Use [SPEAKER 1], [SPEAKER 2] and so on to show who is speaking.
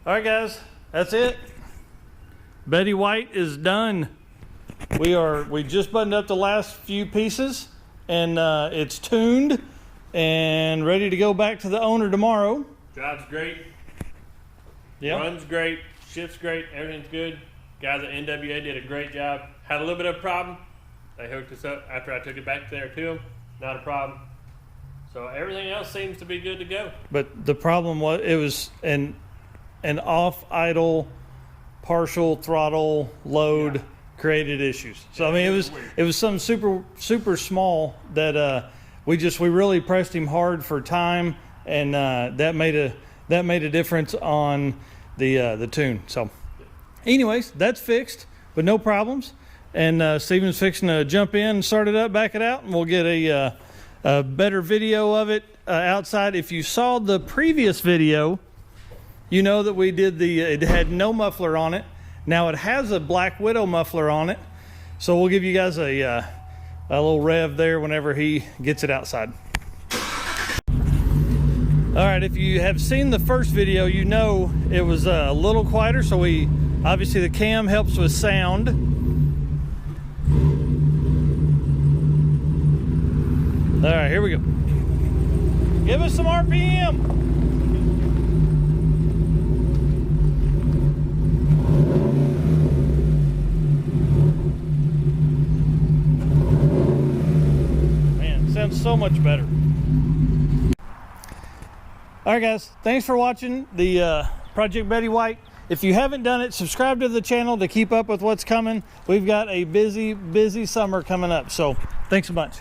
[SPEAKER 1] All right, guys, that's it. Betty White is done. We just buttoned up the last few pieces, and it's tuned and ready to go back to the owner tomorrow.
[SPEAKER 2] Drives great.
[SPEAKER 1] Yeah.
[SPEAKER 2] Runs great. Shifts great. Everything's good. Guys at NWA did a great job. Had a little bit of a problem. They hooked us up after I took it back there to them. Not a problem. So everything else seems to be good to go.
[SPEAKER 1] But the problem was it was an off idle partial throttle load created issues. So I mean it was something super small that we really pressed him hard for time, and that made a difference on the tune. So anyways, that's fixed, but no problems. And Steven's fixing to jump in and start it up, back it out, and we'll get a better video of it outside. If you saw the previous video, you know that we did it had no muffler on it. Now it has a Black Widow muffler on it. So we'll give you guys a little rev there whenever he gets it outside. All right, if you have seen the first video, you know it was a little quieter. So obviously the cam helps with sound. All right, here we go. Give us some RPM. Man, it sounds so much better. All right, guys, thanks for watching the Project Betty White. If you haven't done it, subscribe to the channel to keep up with what's coming. We've got a busy summer coming up, so thanks a bunch.